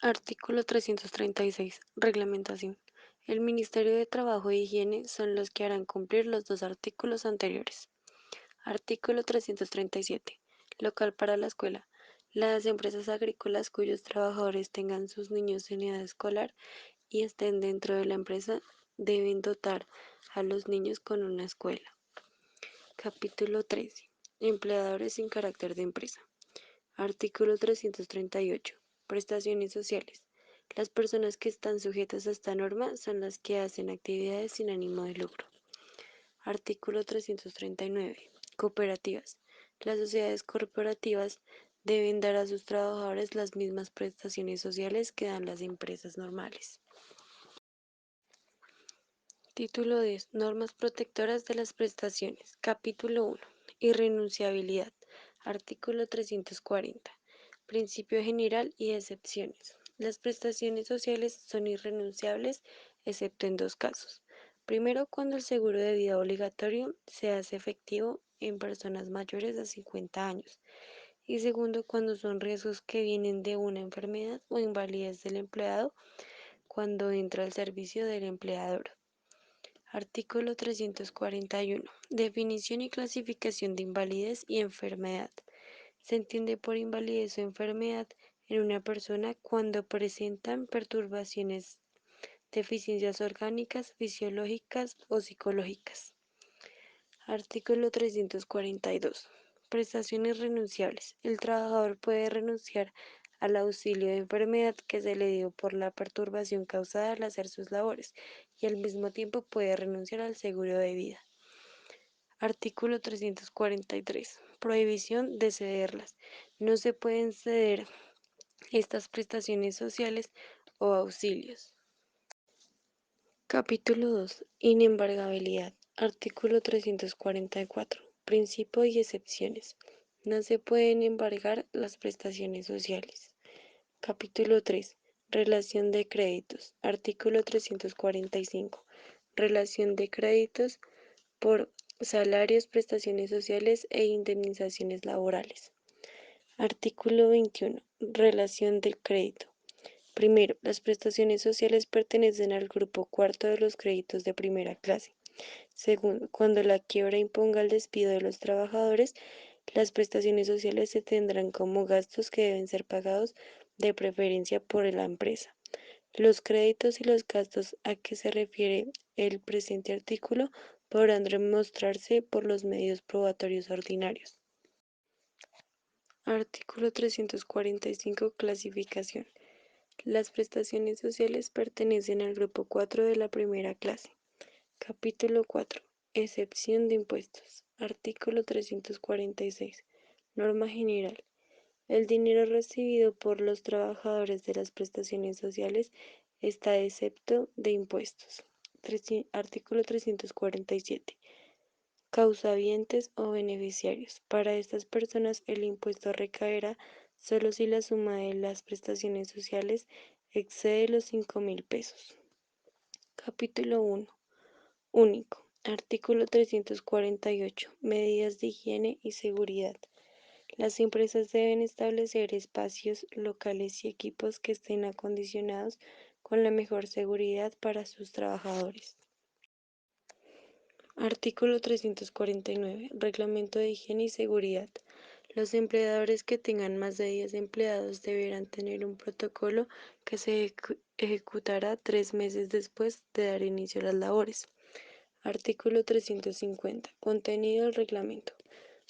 Artículo 336. Reglamentación. El Ministerio de Trabajo e Higiene son los que harán cumplir los dos artículos anteriores. Artículo 337. Local para la escuela. Las empresas agrícolas cuyos trabajadores tengan sus niños en edad escolar y estén dentro de la empresa deben dotar a los niños con una escuela. Capítulo 13. Empleadores sin carácter de empresa. Artículo 338. Prestaciones sociales. Las personas que están sujetas a esta norma son las que hacen actividades sin ánimo de lucro. Artículo 339. Cooperativas. Las sociedades corporativas deben dar a sus trabajadores las mismas prestaciones sociales que dan las empresas normales. Título 10. Normas protectoras de las prestaciones. Capítulo 1. Irrenunciabilidad. Artículo 340. Principio general y excepciones. Las prestaciones sociales son irrenunciables excepto en dos casos. Primero, cuando el seguro de vida obligatorio se hace efectivo en personas mayores de 50 años. Y segundo, cuando son riesgos que vienen de una enfermedad o invalidez del empleado cuando entra al servicio del empleador. Artículo 341. Definición y clasificación de invalidez y enfermedad. Se entiende por invalidez o enfermedad en una persona cuando presentan perturbaciones, deficiencias orgánicas, fisiológicas o psicológicas. Artículo 342. Prestaciones renunciables. El trabajador puede renunciar al auxilio de enfermedad que se le dio por la perturbación causada al hacer sus labores y al mismo tiempo puede renunciar al seguro de vida. Artículo 343. Prohibición de cederlas. No se pueden ceder estas prestaciones sociales o auxilios. Capítulo 2. Inembargabilidad. Artículo 344. Principio y excepciones. No se pueden embargar las prestaciones sociales. Capítulo 3. Relación de créditos. Artículo 345. Relación de créditos por salarios, prestaciones sociales e indemnizaciones laborales. Artículo 21. Relación del crédito. Primero, las prestaciones sociales pertenecen al grupo cuarto de los créditos de primera clase. Segundo, cuando la quiebra imponga el despido de los trabajadores, las prestaciones sociales se tendrán como gastos que deben ser pagados de preferencia por la empresa. Los créditos y los gastos a que se refiere el presente artículo podrán demostrarse por los medios probatorios ordinarios. Artículo 345. Clasificación. Las prestaciones sociales pertenecen al grupo 4 de la primera clase. Capítulo 4. Excepción de impuestos. Artículo 346. Norma general. El dinero recibido por los trabajadores de las prestaciones sociales está excepto de impuestos. Artículo 347. Causavientes o beneficiarios. Para estas personas el impuesto recaerá solo si la suma de las prestaciones sociales excede los 5.000 pesos. Capítulo 1. Único. Artículo 348. Medidas de higiene y seguridad. Las empresas deben establecer espacios locales y equipos que estén acondicionados con la mejor seguridad para sus trabajadores. Artículo 349. Reglamento de higiene y seguridad. Los empleadores que tengan más de 10 empleados deberán tener un protocolo que se ejecutará 3 meses después de dar inicio a las labores. Artículo 350. Contenido del reglamento.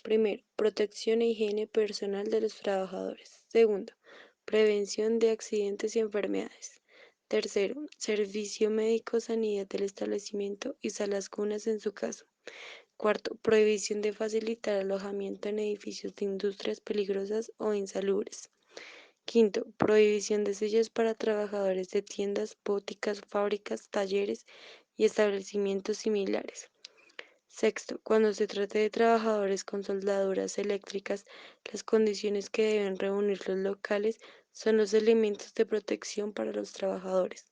Primero, protección e higiene personal de los trabajadores. Segundo, prevención de accidentes y enfermedades. Tercero, servicio médico, sanidad del establecimiento y salas comunes en su caso. Cuarto, prohibición de facilitar alojamiento en edificios de industrias peligrosas o insalubres. Quinto, prohibición de sellos para trabajadores de tiendas, boticas, fábricas, talleres y establecimientos similares. Sexto, cuando se trate de trabajadores con soldaduras eléctricas, las condiciones que deben reunir los locales son los elementos de protección para los trabajadores.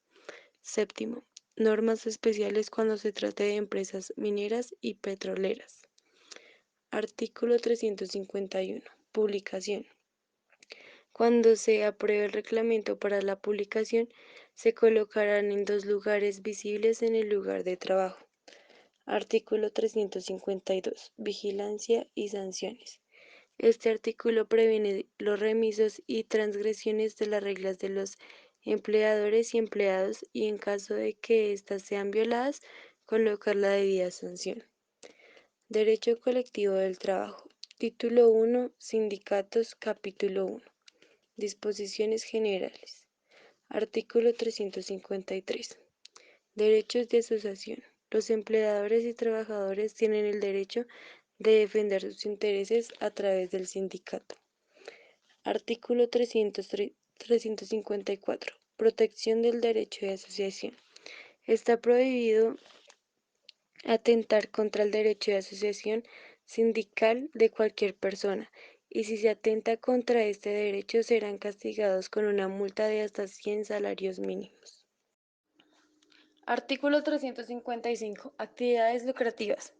Séptimo, normas especiales cuando se trate de empresas mineras y petroleras. Artículo 351. Publicación. Cuando se apruebe el reglamento para la publicación, se colocarán en dos lugares visibles en el lugar de trabajo. Artículo 352. Vigilancia y sanciones. Este artículo previene los remisos y transgresiones de las reglas de los empleadores y empleados y en caso de que éstas sean violadas, colocar la debida sanción. Derecho colectivo del trabajo. Título 1. Sindicatos. Capítulo 1. Disposiciones generales. Artículo 353. Derechos de asociación. Los empleadores y trabajadores tienen el derecho de defender sus intereses a través del sindicato. Artículo 354. Protección del derecho de asociación. Está prohibido atentar contra el derecho de asociación sindical de cualquier persona, y si se atenta contra este derecho serán castigados con una multa de hasta 100 salarios mínimos. Artículo 355. Actividades lucrativas.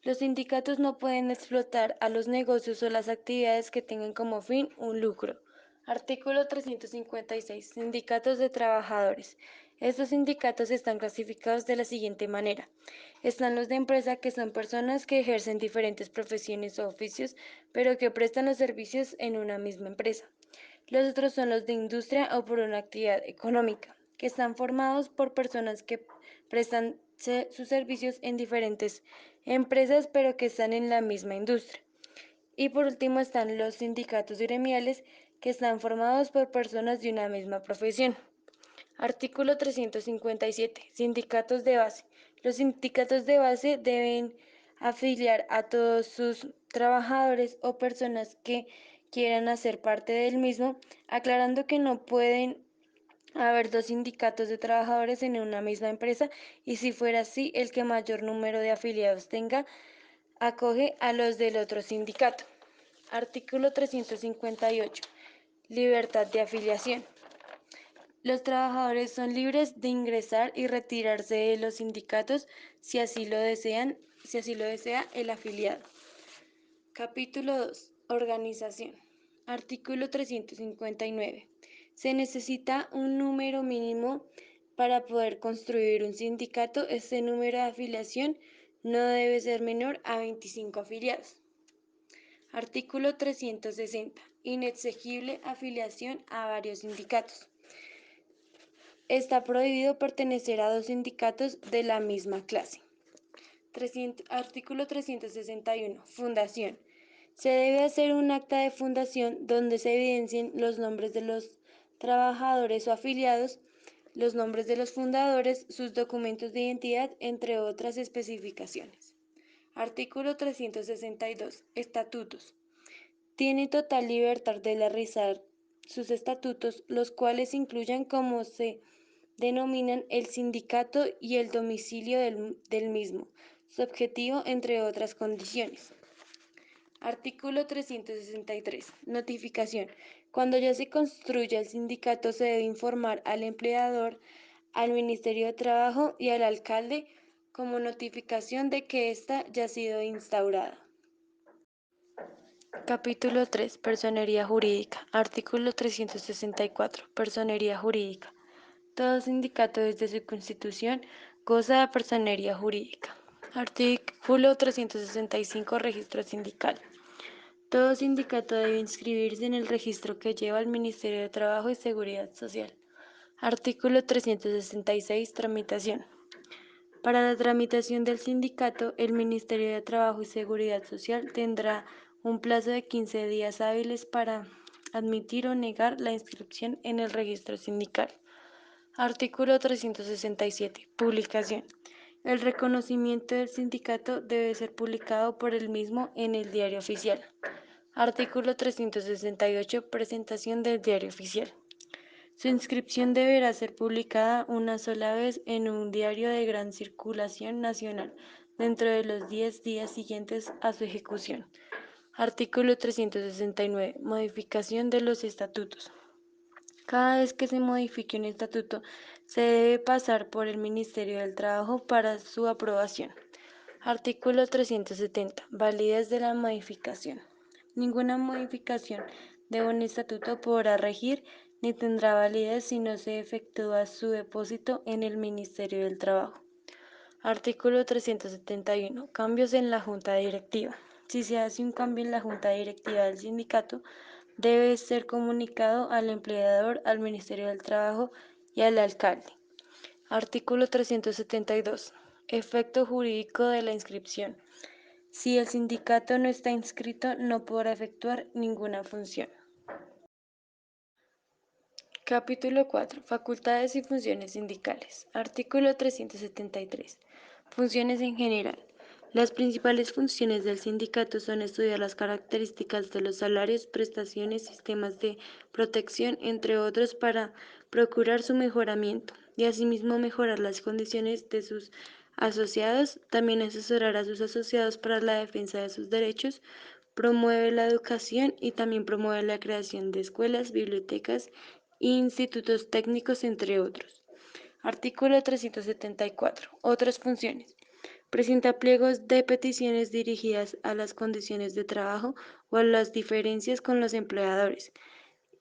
Los sindicatos no pueden explotar a los negocios o las actividades que tengan como fin un lucro. Artículo 356. Sindicatos de trabajadores. Estos sindicatos están clasificados de la siguiente manera. Están los de empresa, que son personas que ejercen diferentes profesiones o oficios, pero que prestan los servicios en una misma empresa. Los otros son los de industria o por una actividad económica, que están formados por personas que prestan sus servicios en diferentes empresas, pero que están en la misma industria. Y por último están los sindicatos gremiales, que están formados por personas de una misma profesión. Artículo 357. Sindicatos de base. Los sindicatos de base deben afiliar a todos sus trabajadores o personas que quieran hacer parte del mismo, aclarando que no pueden haber dos sindicatos de trabajadores en una misma empresa, y si fuera así, el que mayor número de afiliados tenga acoge a los del otro sindicato. Artículo 358. Libertad de afiliación. Los trabajadores son libres de ingresar y retirarse de los sindicatos si así lo desea el afiliado. Capítulo 2. Organización. Artículo 359. Se necesita un número mínimo para poder construir un sindicato. Este número de afiliación no debe ser menor a 25 afiliados. Artículo 360. Inexigible afiliación a varios sindicatos. Está prohibido pertenecer a dos sindicatos de la misma clase. Artículo 361. Fundación. Se debe hacer un acta de fundación donde se evidencien los nombres de los trabajadores o afiliados, los nombres de los fundadores, sus documentos de identidad, entre otras especificaciones. Artículo 362. Estatutos. Tiene total libertad de realizar sus estatutos, los cuales incluyan, como se denominan, el sindicato y el domicilio del mismo, su objetivo, entre otras condiciones. Artículo 363. Notificación. Cuando ya se construya el sindicato, se debe informar al empleador, al Ministerio de Trabajo y al alcalde como notificación de que ésta ya ha sido instaurada. Capítulo 3. Personería jurídica. Artículo 364. Personería jurídica. Todo sindicato desde su constitución goza de personería jurídica. Artículo 365. Registro sindical. Todo sindicato debe inscribirse en el registro que lleva el Ministerio de Trabajo y Seguridad Social. Artículo 366. Tramitación. Para la tramitación del sindicato, el Ministerio de Trabajo y Seguridad Social tendrá un plazo de 15 días hábiles para admitir o negar la inscripción en el registro sindical. Artículo 367. Publicación. El reconocimiento del sindicato debe ser publicado por el mismo en el Diario Oficial. Artículo 368. Presentación del Diario Oficial. Su inscripción deberá ser publicada una sola vez en un diario de gran circulación nacional dentro de los 10 días siguientes a su ejecución. Artículo 369. Modificación de los estatutos. Cada vez que se modifique un estatuto, se debe pasar por el Ministerio del Trabajo para su aprobación. Artículo 370. Validez de la modificación. Ninguna modificación de un estatuto podrá regir ni tendrá validez si no se efectúa su depósito en el Ministerio del Trabajo. Artículo 371. Cambios en la Junta Directiva. Si se hace un cambio en la Junta Directiva del sindicato, debe ser comunicado al empleador, al Ministerio del Trabajo y al alcalde. Artículo 372. Efecto jurídico de la inscripción. Si el sindicato no está inscrito, no podrá efectuar ninguna función. Capítulo 4. Facultades y funciones sindicales. Artículo 373. Funciones en general. Las principales funciones del sindicato son estudiar las características de los salarios, prestaciones, sistemas de protección, entre otros, para procurar su mejoramiento y asimismo mejorar las condiciones de sus asociados, también asesorar a sus asociados para la defensa de sus derechos, promueve la educación y también promueve la creación de escuelas, bibliotecas e institutos técnicos, entre otros. Artículo 374. Otras funciones. Presenta pliegos de peticiones dirigidas a las condiciones de trabajo o a las diferencias con los empleadores,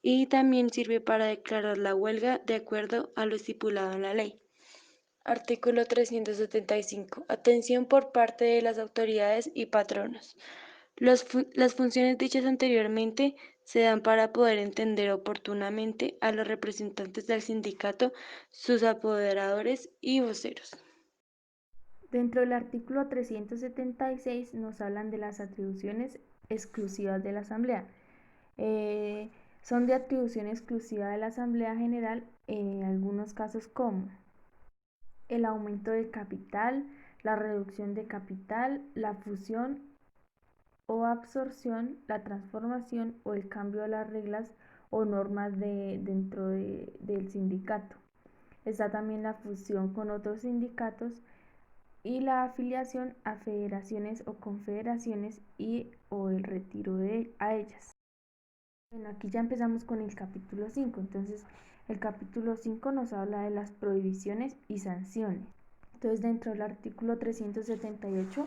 y también sirve para declarar la huelga de acuerdo a lo estipulado en la ley. Artículo 375. Atención por parte de las autoridades y patronos. Las funciones dichas anteriormente se dan para poder entender oportunamente a los representantes del sindicato, sus apoderadores y voceros. Dentro del artículo 376 nos hablan de las atribuciones exclusivas de la Asamblea. Eh, Son de atribución exclusiva de la Asamblea General en algunos casos como el aumento del capital, la reducción de capital, la fusión o absorción, la transformación o el cambio de las reglas o normas del sindicato. Está también la fusión con otros sindicatos y la afiliación a federaciones o confederaciones o el retiro a ellas. Bueno, aquí ya empezamos con el capítulo 5. Entonces, el capítulo 5 nos habla de las prohibiciones y sanciones. Entonces, dentro del artículo 378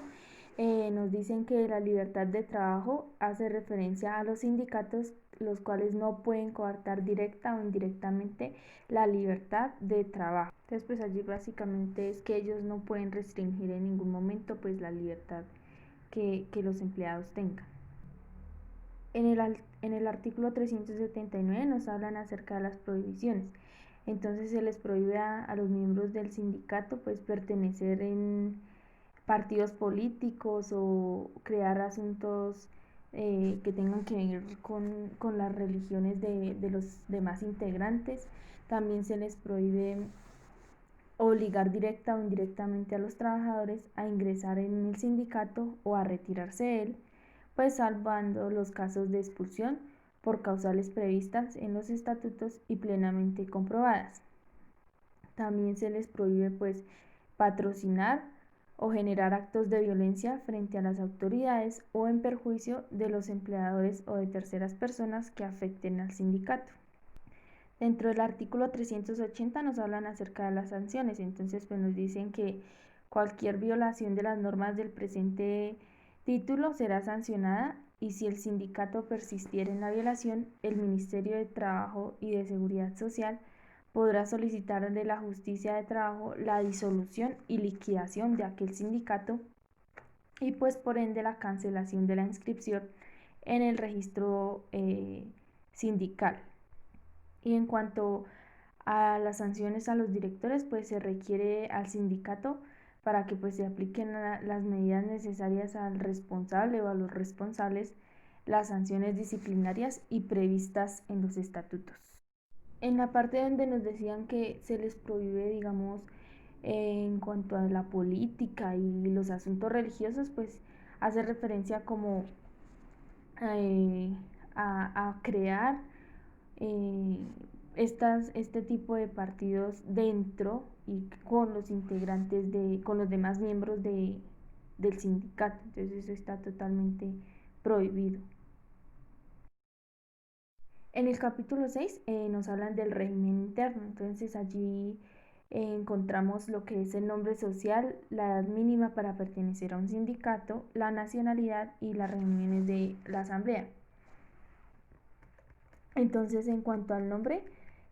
nos dicen que la libertad de trabajo hace referencia a los sindicatos, los cuales no pueden coartar directa o indirectamente la libertad de trabajo. Entonces, pues allí básicamente es que ellos no pueden restringir en ningún momento pues la libertad que los empleados tengan. En el artículo 379 nos hablan acerca de las prohibiciones. Entonces se les prohíbe a los miembros del sindicato pues pertenecer en partidos políticos o crear asuntos que tengan que ver con las religiones de los demás integrantes. También se les prohíbe obligar directa o indirectamente a los trabajadores a ingresar en el sindicato o a retirarse de él, pues salvando los casos de expulsión por causales previstas en los estatutos y plenamente comprobadas. También se les prohíbe pues patrocinar o generar actos de violencia frente a las autoridades o en perjuicio de los empleadores o de terceras personas que afecten al sindicato. Dentro del artículo 380 nos hablan acerca de las sanciones. Entonces pues nos dicen que cualquier violación de las normas del presente título será sancionada, y si el sindicato persistiera en la violación, el Ministerio de Trabajo y de Seguridad Social podrá solicitar de la Justicia de Trabajo la disolución y liquidación de aquel sindicato y pues por ende la cancelación de la inscripción en el registro sindical. Y en cuanto a las sanciones a los directores, pues se requiere al sindicato para que pues se apliquen las medidas necesarias al responsable o a los responsables, las sanciones disciplinarias y previstas en los estatutos. En la parte donde nos decían que se les prohíbe, digamos, en cuanto a la política y los asuntos religiosos, pues hace referencia como a crear eh, este tipo de partidos dentro y con los integrantes con los demás miembros del sindicato. Entonces eso está totalmente prohibido. En el capítulo 6 nos hablan del régimen interno. Entonces allí encontramos lo que es el nombre social, la edad mínima para pertenecer a un sindicato, la nacionalidad y las reuniones de la asamblea. Entonces, en cuanto al nombre,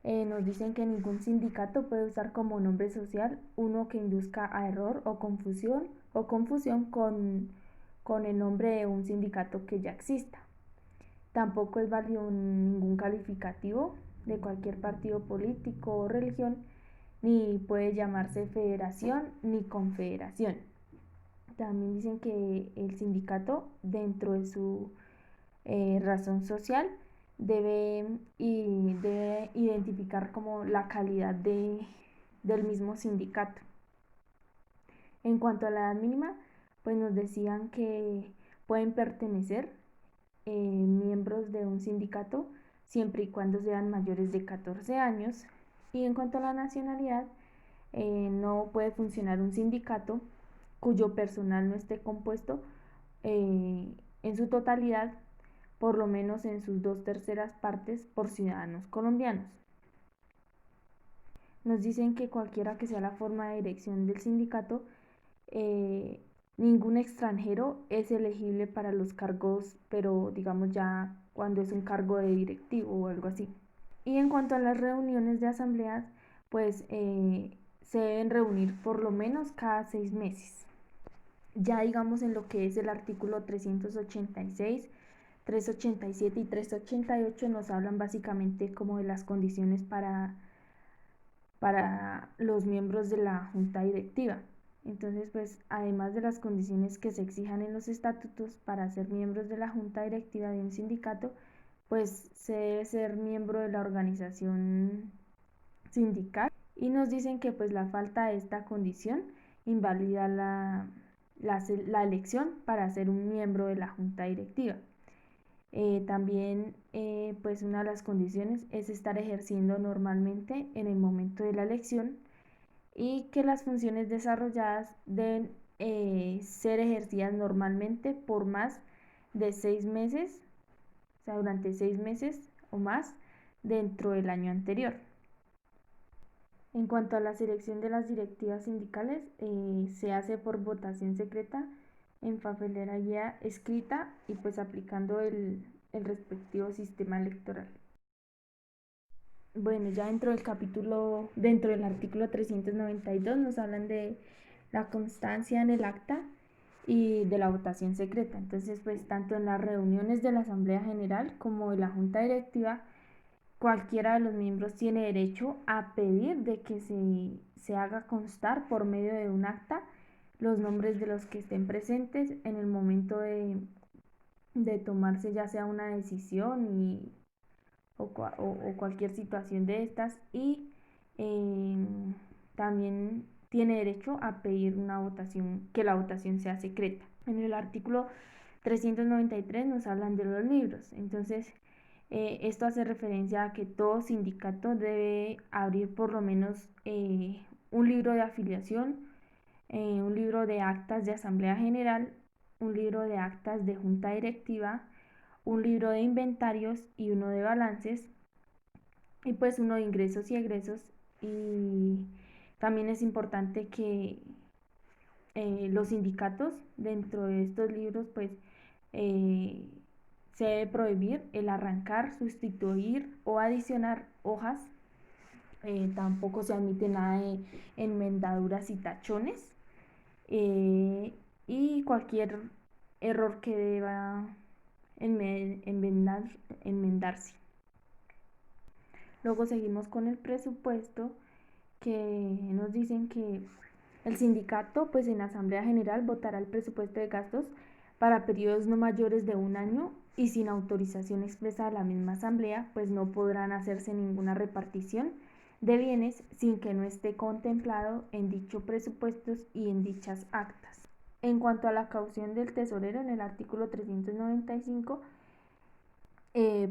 nos dicen que ningún sindicato puede usar como nombre social uno que induzca a error o confusión con el nombre de un sindicato que ya exista. Tampoco es válido ningún calificativo de cualquier partido político o religión, ni puede llamarse federación ni confederación. También dicen que el sindicato, dentro de su razón social, debe identificar como la calidad del mismo sindicato. En cuanto a la edad mínima, pues nos decían que pueden pertenecer miembros de un sindicato siempre y cuando sean mayores de 14 años. Y en cuanto a la nacionalidad, no puede funcionar un sindicato cuyo personal no esté compuesto en su totalidad, por lo menos en sus 2/3 partes, por ciudadanos colombianos. Nos dicen que cualquiera que sea la forma de dirección del sindicato, eh, ningún extranjero es elegible para los cargos, pero digamos ya cuando es un cargo de directivo o algo así. Y en cuanto a las reuniones de asambleas, pues se deben reunir por lo menos cada 6 meses. Ya digamos en lo que es el artículo 386, 387 y 388 nos hablan básicamente como de las condiciones para los miembros de la junta directiva. Entonces, pues además de las condiciones que se exijan en los estatutos para ser miembros de la junta directiva de un sindicato, pues se debe ser miembro de la organización sindical, y nos dicen que pues la falta de esta condición invalida la elección para ser un miembro de la junta directiva. También pues una de las condiciones es estar ejerciendo normalmente en el momento de la elección, y que las funciones desarrolladas deben ser ejercidas normalmente por más de 6 meses, o sea, durante 6 meses o más dentro del año anterior. En cuanto a la selección de las directivas sindicales, se hace por votación secreta en papelería escrita y pues aplicando el respectivo sistema electoral. Bueno, ya dentro del artículo 392 nos hablan de la constancia en el acta y de la votación secreta. Entonces, pues tanto en las reuniones de la Asamblea General como de la Junta Directiva, cualquiera de los miembros tiene derecho a pedir de que se haga constar por medio de un acta los nombres de los que estén presentes en el momento de tomarse ya sea una decisión o cualquier situación de estas, y eh, también tiene derecho a pedir que la votación sea secreta. En el artículo 393 nos hablan de los libros. Entonces, esto hace referencia a que todo sindicato debe abrir por lo menos un libro de afiliación, un libro de actas de asamblea general, un libro de actas de junta directiva, un libro de inventarios y uno de balances, y pues uno de ingresos y egresos. Y también es importante que los sindicatos, dentro de estos libros, pues eh, se debe prohibir el arrancar, sustituir o adicionar hojas. Tampoco se admite nada de enmendaduras y tachones, eh, y cualquier error que deba enmendarse. Luego seguimos con el presupuesto, que nos dicen que el sindicato, pues en asamblea general, votará el presupuesto de gastos para periodos no mayores de un año, y sin autorización expresa de la misma asamblea, pues no podrán hacerse ninguna repartición de bienes sin que no esté contemplado en dichos presupuestos y en dichas actas. En cuanto a la caución del tesorero, en el artículo 395,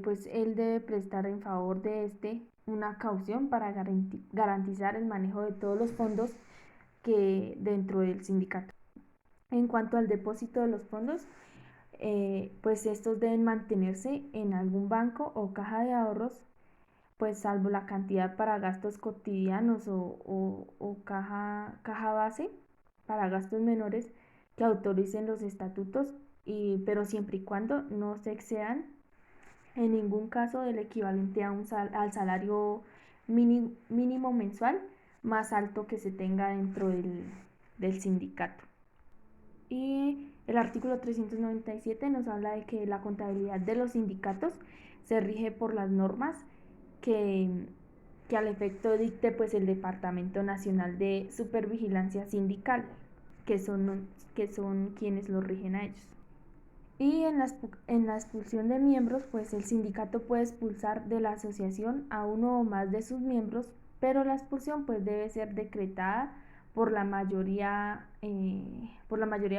pues él debe prestar en favor de este una caución para garantizar el manejo de todos los fondos que dentro del sindicato. En cuanto al depósito de los fondos, pues estos deben mantenerse en algún banco o caja de ahorros, pues salvo la cantidad para gastos cotidianos o caja base para gastos menores que autoricen los estatutos, pero siempre y cuando no se excedan en ningún caso del equivalente al salario mínimo mensual más alto que se tenga dentro del sindicato. Y el artículo 397 nos habla de que la contabilidad de los sindicatos se rige por las normas que, que al efecto dicte pues el Departamento Nacional de Supervigilancia Sindical, que son quienes lo rigen a ellos. Y en la expulsión de miembros, pues el sindicato puede expulsar de la asociación a uno o más de sus miembros, pero la expulsión pues debe ser decretada por la mayoría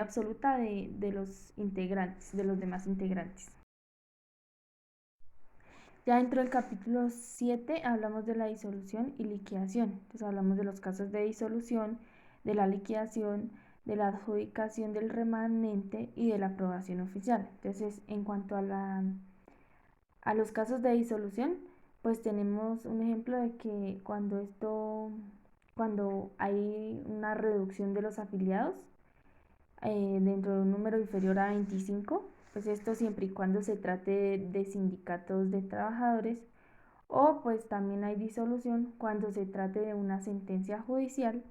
absoluta de los integrantes, de los demás integrantes. Ya dentro del capítulo 7 hablamos de la disolución y liquidación. Entonces hablamos de los casos de disolución, de la liquidación, de la adjudicación del remanente y de la aprobación oficial. Entonces, en cuanto a los casos de disolución, pues tenemos un ejemplo de que cuando hay una reducción de los afiliados dentro de un número inferior a 25, pues esto siempre y cuando se trate de sindicatos de trabajadores, o pues también hay disolución cuando se trate de una sentencia judicial.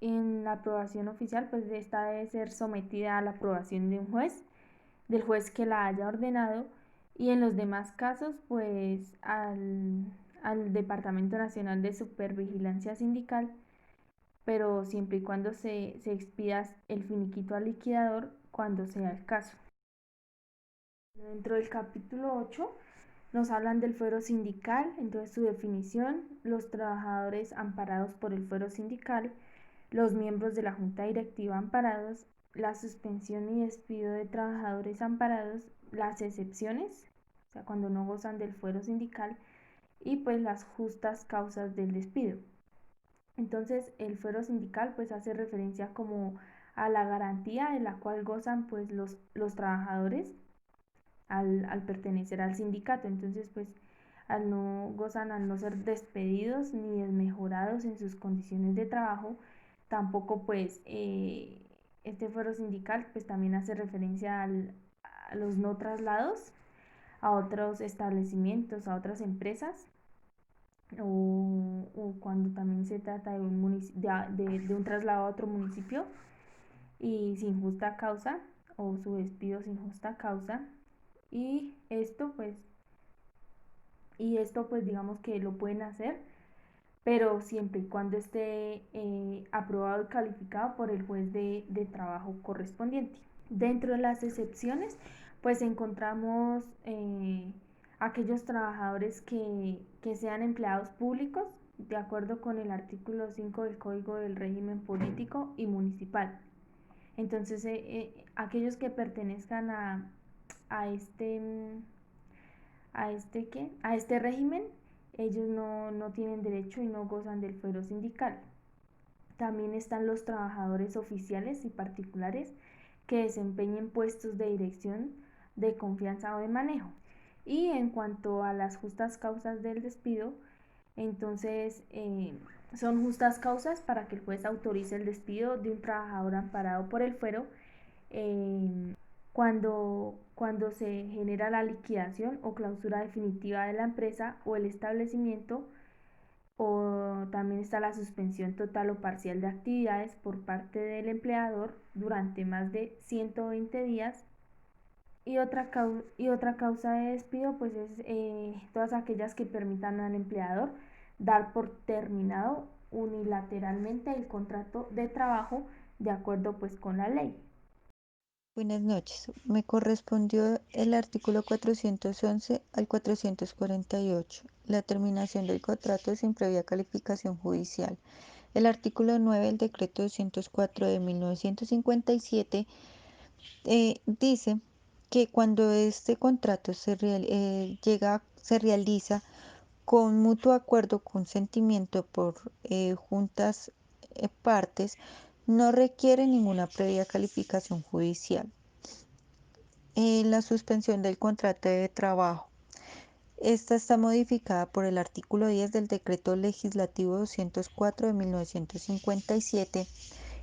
En la aprobación oficial, pues esta debe ser sometida a la aprobación de un juez, del juez que la haya ordenado, y en los demás casos, pues al Departamento Nacional de Supervigilancia Sindical, pero siempre y cuando se expida el finiquito al liquidador cuando sea el caso. Dentro del capítulo 8 nos hablan del fuero sindical, entonces su definición, los trabajadores amparados por el fuero sindical, los miembros de la junta directiva amparados, la suspensión y despido de trabajadores amparados, las excepciones, o sea, cuando no gozan del fuero sindical, y pues las justas causas del despido. Entonces, el fuero sindical pues hace referencia como a la garantía de la cual gozan pues los trabajadores al pertenecer al sindicato. Entonces, pues al no ser despedidos ni desmejorados en sus condiciones de trabajo, tampoco pues este fuero sindical pues también hace referencia a los no traslados a otros establecimientos, a otras empresas, o cuando también se trata de un traslado a otro municipio y sin justa causa, o su despido sin justa causa. Y esto pues digamos que lo pueden hacer, pero siempre y cuando esté aprobado y calificado por el juez de trabajo correspondiente. Dentro de las excepciones, pues encontramos aquellos trabajadores que sean empleados públicos, de acuerdo con el artículo 5 del Código del Régimen Político y Municipal. Entonces, aquellos que pertenezcan a este, a este régimen, ellos no tienen derecho y no gozan del fuero sindical. También están los trabajadores oficiales y particulares que desempeñen puestos de dirección, de confianza o de manejo. Y en cuanto a las justas causas del despido, entonces son justas causas para que el juez autorice el despido de un trabajador amparado por el fuero cuando se genera la liquidación o clausura definitiva de la empresa o el establecimiento, o también está la suspensión total o parcial de actividades por parte del empleador durante más de 120 días. Y otra causa de despido pues es todas aquellas que permitan al empleador dar por terminado unilateralmente el contrato de trabajo de acuerdo pues con la ley. Buenas noches. Me correspondió el artículo 411 al 448, la terminación del contrato sin previa calificación judicial. El artículo 9 del decreto 204 de 1957 dice que cuando este contrato se realiza con mutuo acuerdo, consentimiento por juntas partes, no requiere ninguna previa calificación judicial. La suspensión del contrato de trabajo. Esta está modificada por el artículo 10 del Decreto Legislativo 204 de 1957,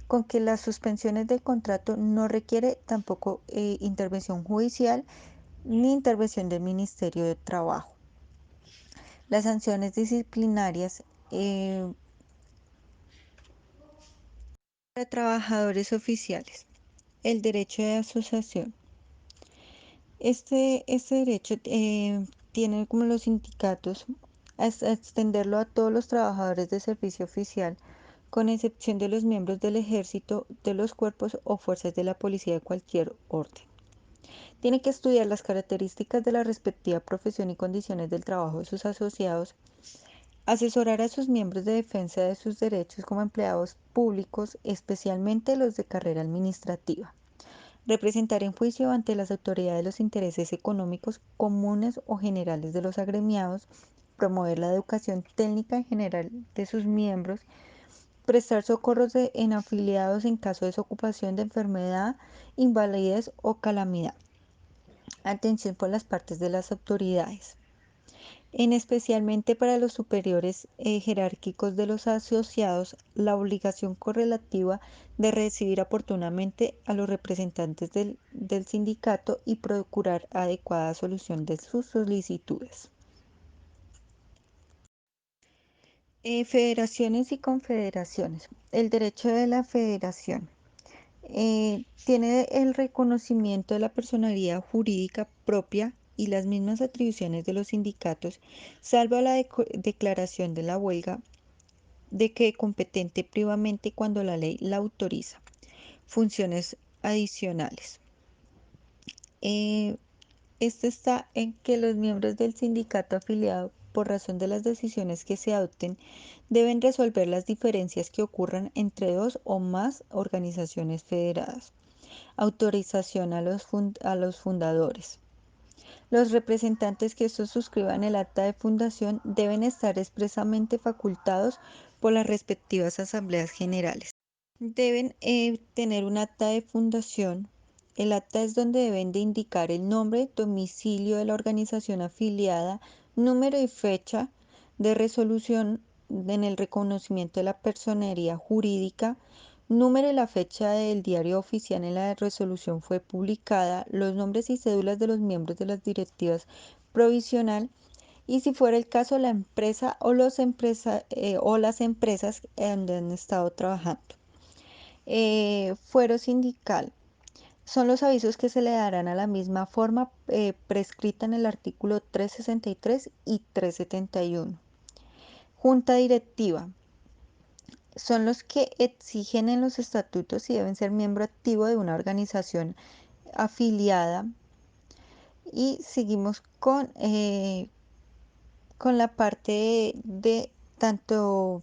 con que las suspensiones del contrato no requiere tampoco intervención judicial ni intervención del Ministerio de Trabajo. Las sanciones disciplinarias para trabajadores oficiales. El derecho de asociación. Este derecho tiene como los sindicatos a extenderlo a todos los trabajadores de servicio oficial, con excepción de los miembros del ejército, de los cuerpos o fuerzas de la policía de cualquier orden. Tiene que estudiar las características de la respectiva profesión y condiciones del trabajo de sus asociados, asesorar a sus miembros de defensa de sus derechos como empleados públicos, especialmente los de carrera administrativa, representar en juicio ante las autoridades los intereses económicos comunes o generales de los agremiados, promover la educación técnica en general de sus miembros, prestar socorros en afiliados en caso de desocupación, de enfermedad, invalidez o calamidad. Atención por las partes de las autoridades, en especialmente para los superiores jerárquicos de los asociados, la obligación correlativa de recibir oportunamente a los representantes del sindicato y procurar adecuada solución de sus solicitudes. Federaciones y confederaciones. El derecho de la federación. Tiene el reconocimiento de la personalidad jurídica propia y las mismas atribuciones de los sindicatos, salvo la declaración de la huelga de que competente privamente cuando la ley la autoriza. Funciones adicionales. Esto está en que los miembros del sindicato afiliado, por razón de las decisiones que se adopten, deben resolver las diferencias que ocurran entre dos o más organizaciones federadas. Autorización a los fundadores. Los representantes que estos suscriban el acta de fundación deben estar expresamente facultados por las respectivas asambleas generales. Deben tener un acta de fundación. El acta es donde deben de indicar el nombre, domicilio de la organización afiliada, número y fecha de resolución en el reconocimiento de la personería jurídica, número y la fecha del diario oficial en la resolución fue publicada, los nombres y cédulas de los miembros de las directivas provisional y, si fuera el caso, la empresa o las empresas donde han estado trabajando. Fuero sindical. Son los avisos que se le darán a la misma forma prescrita en el artículo 363 y 371. Junta directiva. Son los que exigen en los estatutos si deben ser miembro activo de una organización afiliada. Y seguimos con la parte de tanto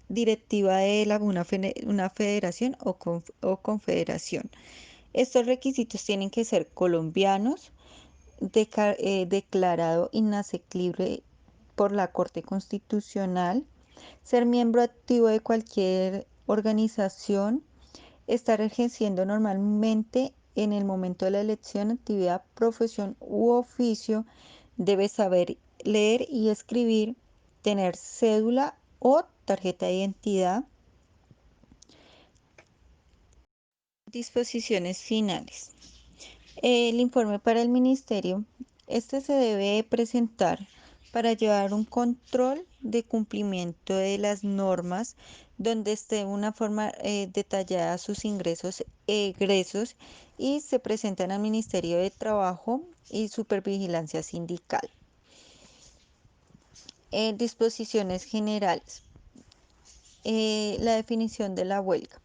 directiva de una federación o confederación. Estos requisitos tienen que ser colombianos, declarado inasequible por la Corte Constitucional, ser miembro activo de cualquier organización, estar ejerciendo normalmente en el momento de la elección, actividad, profesión u oficio, debe saber leer y escribir, tener cédula o tarjeta de identidad. Disposiciones finales. El informe para el ministerio. Este se debe presentar para llevar un control de cumplimiento de las normas, donde esté de una forma detallada sus ingresos e egresos, y se presentan al Ministerio de Trabajo y Supervigilancia Sindical. Disposiciones generales. La definición de la huelga.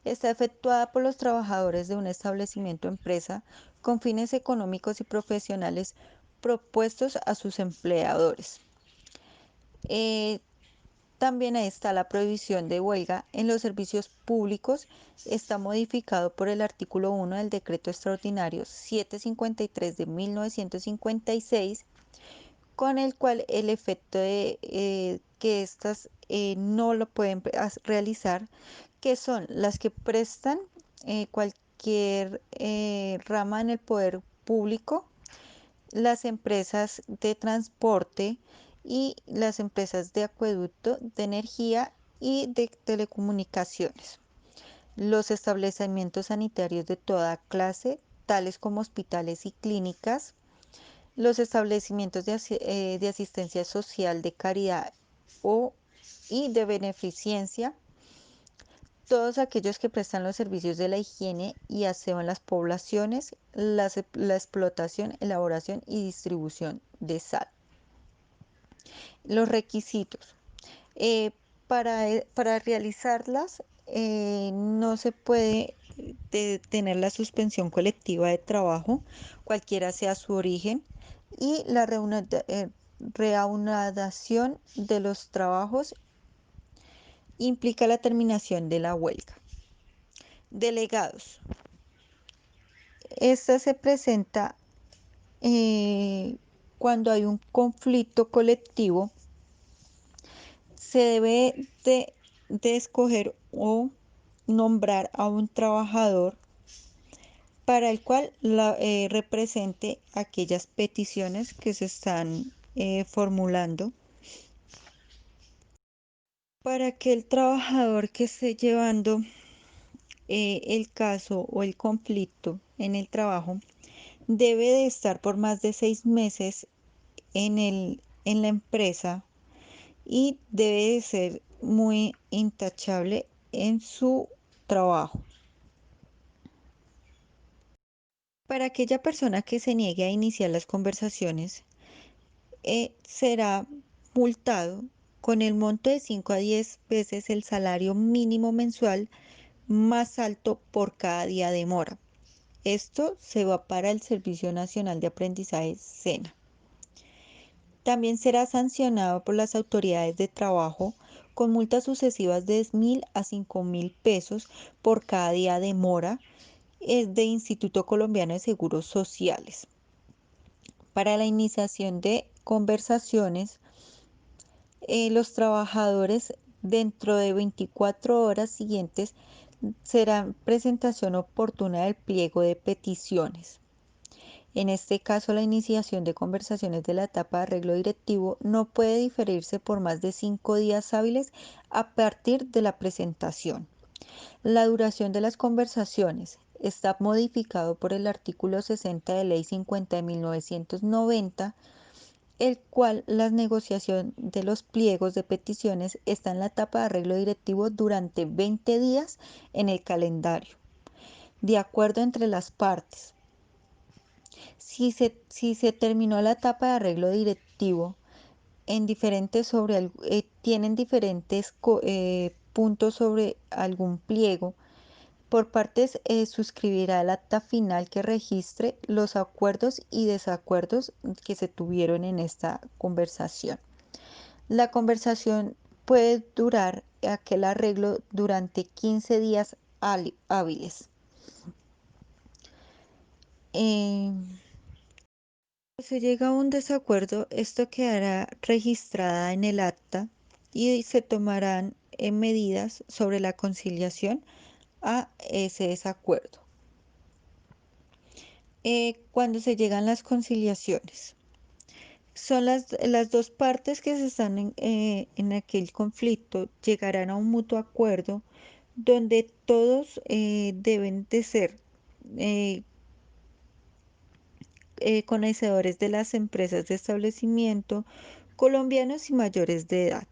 Está efectuada por los trabajadores de un establecimiento o empresa con fines económicos y profesionales propuestos a sus empleadores. También está la prohibición de huelga en los servicios públicos. Está modificado por el artículo 1 del Decreto Extraordinario 753 de 1956, con el cual el efecto de que estas no lo pueden realizar, que son las que prestan cualquier rama en el poder público, las empresas de transporte y las empresas de acueducto, de energía y de telecomunicaciones, los establecimientos sanitarios de toda clase, tales como hospitales y clínicas, los establecimientos de asistencia social de caridad o, y de beneficencia, todos aquellos que prestan los servicios de la higiene y aseo en las poblaciones, la explotación, elaboración y distribución de sal. Los requisitos. Eh, para realizarlas no se puede tener la suspensión colectiva de trabajo, cualquiera sea su origen, y la reanudación de los trabajos implica la terminación de la huelga. Delegados. Esta se presenta cuando hay un conflicto colectivo. Se debe de escoger o nombrar a un trabajador para el cual represente aquellas peticiones que se están formulando, para que el trabajador que esté llevando el caso o el conflicto en el trabajo debe de estar por más de 6 meses en la empresa y debe de ser muy intachable en su trabajo. Para aquella persona que se niegue a iniciar las conversaciones, será multado con el monto de 5 a 10 veces el salario mínimo mensual más alto por cada día de mora. Esto se va para el Servicio Nacional de Aprendizaje SENA. También será sancionado por las autoridades de trabajo con multas sucesivas de 1.000 a 5.000 pesos por cada día de mora de Instituto Colombiano de Seguros Sociales. Para la iniciación de conversaciones, los trabajadores dentro de 24 horas siguientes será presentación oportuna del pliego de peticiones. En este caso, la iniciación de conversaciones de la etapa de arreglo directivo no puede diferirse por más de 5 días hábiles a partir de la presentación. La duración de las conversaciones está modificado por el artículo 60 de Ley 50 de 1990, el cual la negociación de los pliegos de peticiones está en la etapa de arreglo directivo durante 20 días en el calendario, de acuerdo entre las partes. Si se terminó la etapa de arreglo directivo tienen diferentes puntos sobre algún pliego, por partes suscribirá el acta final que registre los acuerdos y desacuerdos que se tuvieron en esta conversación. La conversación puede durar aquel arreglo durante 15 días hábiles. Si se llega a un desacuerdo, esto quedará registrada en el acta y se tomarán medidas sobre la conciliación a ese desacuerdo. Cuando se llegan las conciliaciones, son las dos partes que se están en aquel conflicto llegarán a un mutuo acuerdo donde todos deben de ser conocedores de las empresas de establecimiento, colombianos y mayores de edad.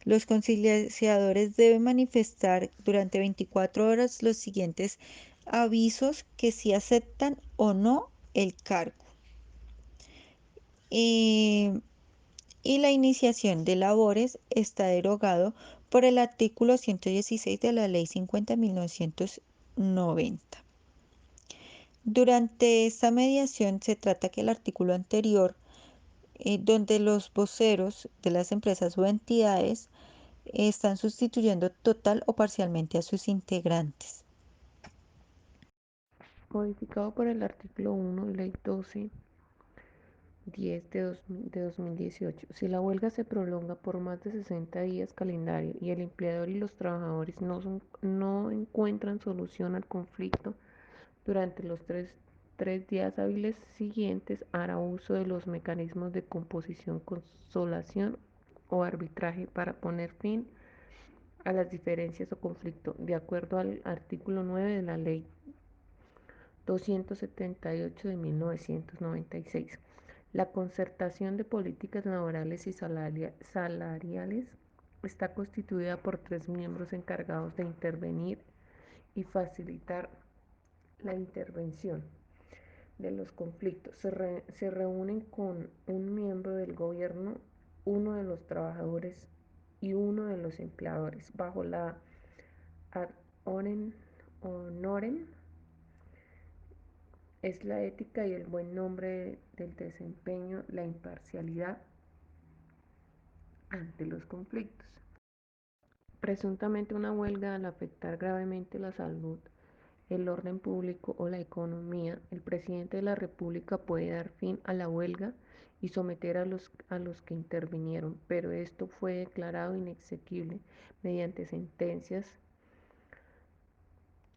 Los conciliadores deben manifestar durante 24 horas los siguientes avisos que si aceptan o no el cargo. Y la iniciación de labores está derogado por el artículo 116 de la Ley 50 de 1990. Durante esta mediación se trata que el artículo anterior, donde los voceros de las empresas o entidades están sustituyendo total o parcialmente a sus integrantes. Modificado por el artículo 1, Ley 1210 de 2018. Si la huelga se prolonga por más de 60 días calendario y el empleador y los trabajadores no encuentran solución al conflicto durante los tres días hábiles siguientes, hará uso de los mecanismos de composición, consolación o arbitraje para poner fin a las diferencias o conflicto, de acuerdo al artículo 9 de la Ley 278 de 1996. La concertación de políticas laborales y salariales está constituida por 3 miembros encargados de intervenir y facilitar la intervención de los conflictos. Se reúnen con un miembro del gobierno, uno de los trabajadores y uno de los empleadores, bajo la ad honorem es la ética y el buen nombre del desempeño, la imparcialidad ante los conflictos. Presuntamente una huelga al afectar gravemente la salud, el orden público o la economía, el presidente de la República puede dar fin a la huelga y someter a los que intervinieron, pero esto fue declarado inexequible mediante sentencia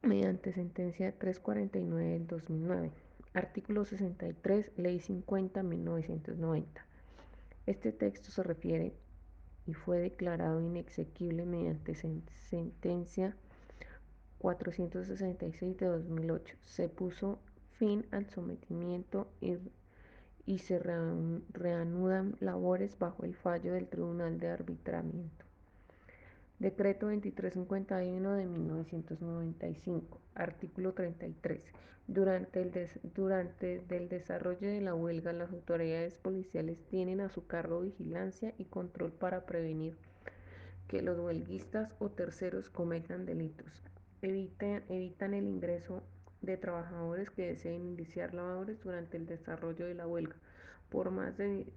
349 del 2009. Artículo 63, Ley 50/1990. Este texto se refiere y fue declarado inexequible mediante sentencia 466 de 2008. Se puso fin al sometimiento y se reanudan labores bajo el fallo del Tribunal de Arbitramiento. Decreto 2351 de 1995, artículo 33. Durante el desarrollo de la huelga, las autoridades policiales tienen a su cargo vigilancia y control para prevenir que los huelguistas o terceros cometan delitos. Evitan el ingreso de trabajadores que deseen iniciar labores durante el desarrollo de la huelga por más de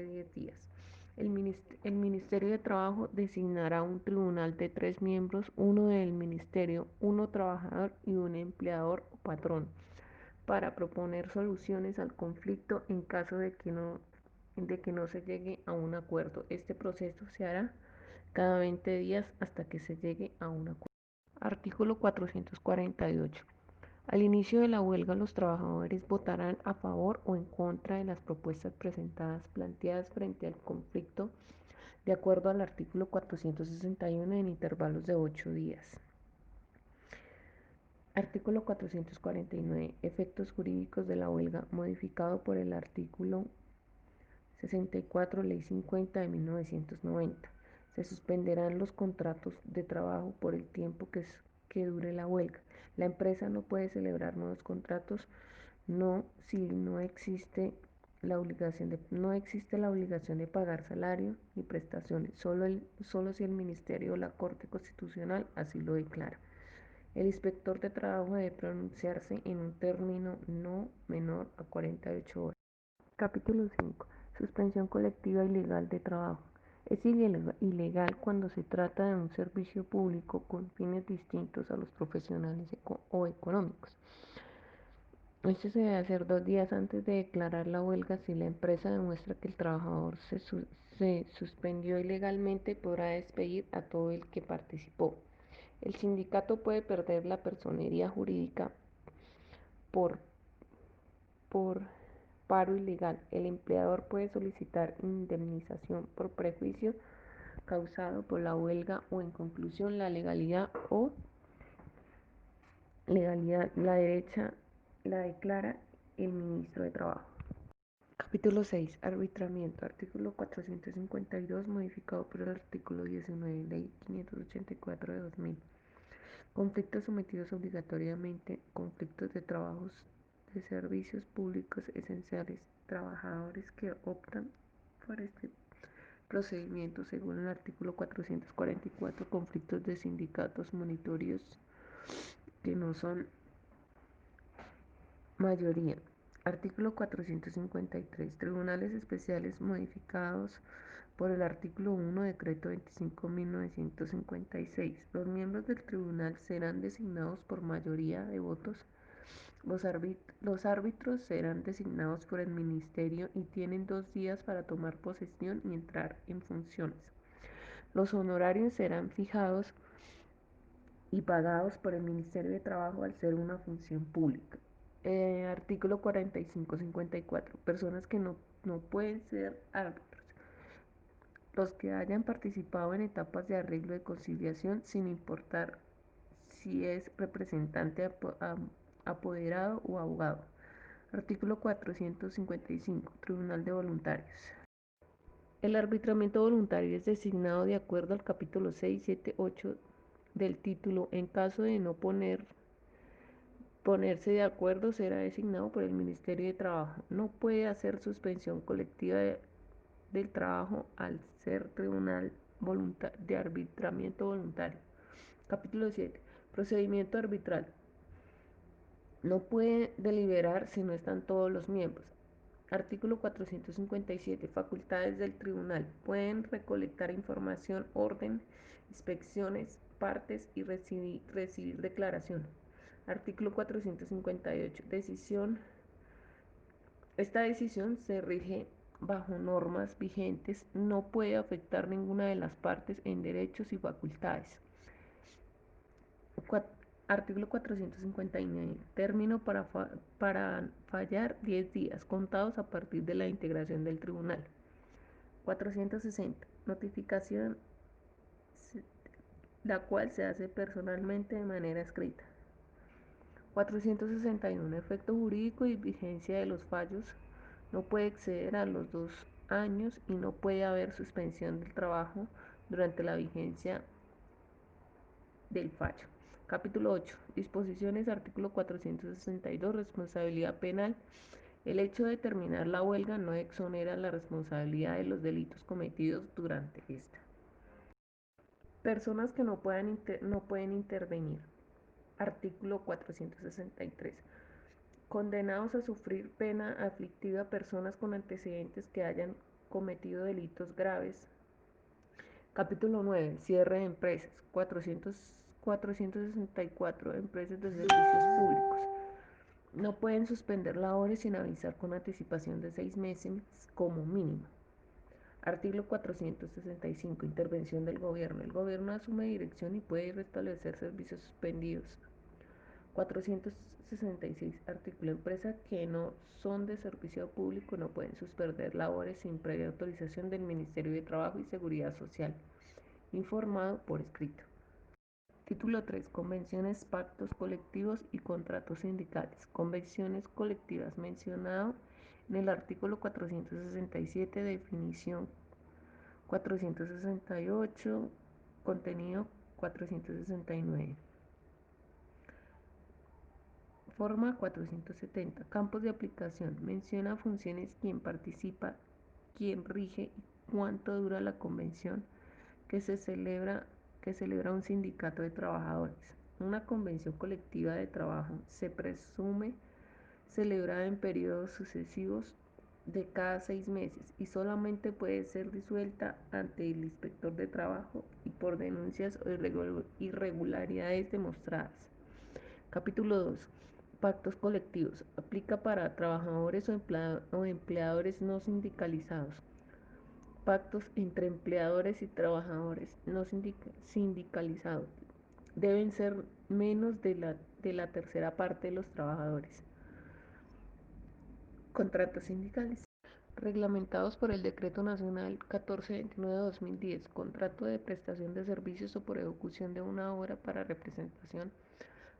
10 días. El Ministerio de Trabajo designará un tribunal de 3 miembros, uno del Ministerio, uno trabajador y un empleador o patrón, para proponer soluciones al conflicto en caso de que no se llegue a un acuerdo. Este proceso se hará cada 20 días hasta que se llegue a un acuerdo. Artículo 448. Al inicio de la huelga, los trabajadores votarán a favor o en contra de las propuestas planteadas frente al conflicto, de acuerdo al artículo 461 en intervalos de 8 días. Artículo 449. Efectos jurídicos de la huelga, modificado por el artículo 64, Ley 50 de 1990. Se suspenderán los contratos de trabajo por el tiempo que dure la huelga. La empresa no puede celebrar nuevos contratos si no existe la obligación de pagar salario ni prestaciones, solo si el Ministerio o la Corte Constitucional así lo declara. El inspector de trabajo debe pronunciarse en un término no menor a 48 horas. Capítulo 5. Suspensión colectiva ilegal de trabajo. Es ilegal cuando se trata de un servicio público con fines distintos a los profesionales o económicos. Esto se debe hacer 2 días antes de declarar la huelga. Si la empresa demuestra que el trabajador se suspendió ilegalmente, podrá despedir a todo el que participó. El sindicato puede perder la personería jurídica por paro ilegal. El empleador puede solicitar indemnización por perjuicio causado por la huelga o, en conclusión, la legalidad la declara el ministro de Trabajo. Capítulo 6. Arbitramiento. Artículo 452, modificado por el artículo 19, Ley 584 de 2000. Conflictos sometidos obligatoriamente, conflictos de trabajos de servicios públicos esenciales, trabajadores que optan por este procedimiento según el artículo 444, conflictos de sindicatos monitorios que no son mayoría. Artículo 453. Tribunales especiales modificados por el artículo 1, decreto 25/1956. Los miembros del tribunal serán designados por mayoría de votos. Los árbitros serán designados por el ministerio y tienen 2 días para tomar posesión y entrar en funciones. Los honorarios serán fijados y pagados por el Ministerio de Trabajo al ser una función pública. Artículo 45/54. Personas que no pueden ser árbitros. Los que hayan participado en etapas de arreglo de conciliación, sin importar si es representante apoderado o abogado. Artículo 455. Tribunal de Voluntarios. El arbitramiento voluntario es designado de acuerdo al capítulo 6, 7, 8 del título. En caso de no ponerse de acuerdo, será designado por el Ministerio de Trabajo. No puede hacer suspensión colectiva del trabajo al ser tribunal de arbitramiento voluntario. Capítulo 7. Procedimiento arbitral. No puede deliberar si no están todos los miembros. Artículo 457. Facultades del tribunal. Pueden recolectar información, orden, inspecciones, partes y recibir declaración. Artículo 458. Esta decisión se rige bajo normas vigentes, no puede afectar ninguna de las partes en derechos y facultades. Artículo 459. Término para fallar 10 días, contados a partir de la integración del tribunal. 460. Notificación, la cual se hace personalmente de manera escrita. 461. Efecto jurídico y vigencia de los fallos. No puede exceder a los 2 años y no puede haber suspensión del trabajo durante la vigencia del fallo. Capítulo 8. Disposiciones. Artículo 462. Responsabilidad penal. El hecho de terminar la huelga no exonera la responsabilidad de los delitos cometidos durante esta. Personas que no pueden intervenir. Artículo 463. Condenados a sufrir pena aflictiva personas con antecedentes que hayan cometido delitos graves. Capítulo 9. Cierre de empresas. 464. Empresas de servicios públicos. No pueden suspender labores sin avisar con anticipación de 6 meses como mínimo. Artículo 465. Intervención del gobierno. El gobierno asume dirección y puede restablecer servicios suspendidos. 466. Artículo. Empresas que no son de servicio público no pueden suspender labores sin previa autorización del Ministerio de Trabajo y Seguridad Social, informado por escrito. Título 3. Convenciones, pactos colectivos y contratos sindicales. Convenciones colectivas. Mencionado en el artículo 467, definición 468, contenido 469. Forma 470. Campos de aplicación. Menciona funciones, quién participa, quién rige y cuánto dura la convención que celebra un sindicato de trabajadores. Una convención colectiva de trabajo se presume celebrada en periodos sucesivos de cada 6 meses y solamente puede ser disuelta ante el inspector de trabajo y por denuncias o irregularidades demostradas. Capítulo 2. Pactos colectivos. Aplica para trabajadores o empleadores no sindicalizados. Pactos entre empleadores y trabajadores no sindicalizados. Deben ser menos de la tercera parte de los trabajadores. Contratos sindicales. Reglamentados por el Decreto Nacional 1429/2010, contrato de prestación de servicios o por ejecución de una obra para representación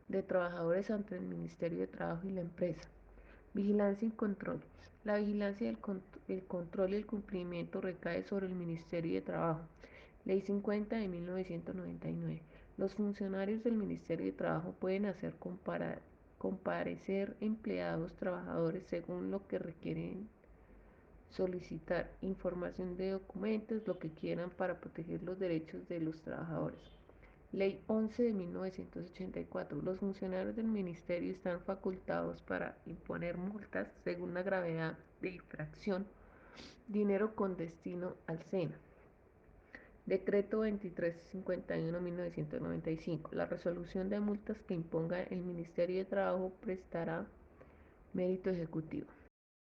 de trabajadores ante el Ministerio de Trabajo y la empresa. Vigilancia y control. La vigilancia, el control y el cumplimiento recae sobre el Ministerio de Trabajo. Ley 50 de 1999. Los funcionarios del Ministerio de Trabajo pueden hacer comparecer empleados, trabajadores según lo que requieren, solicitar información de documentos, lo que quieran para proteger los derechos de los trabajadores. Ley 11 de 1984. Los funcionarios del Ministerio están facultados para imponer multas según la gravedad de infracción, dinero con destino al SENA. Decreto 2351/1995. La resolución de multas que imponga el Ministerio de Trabajo prestará mérito ejecutivo.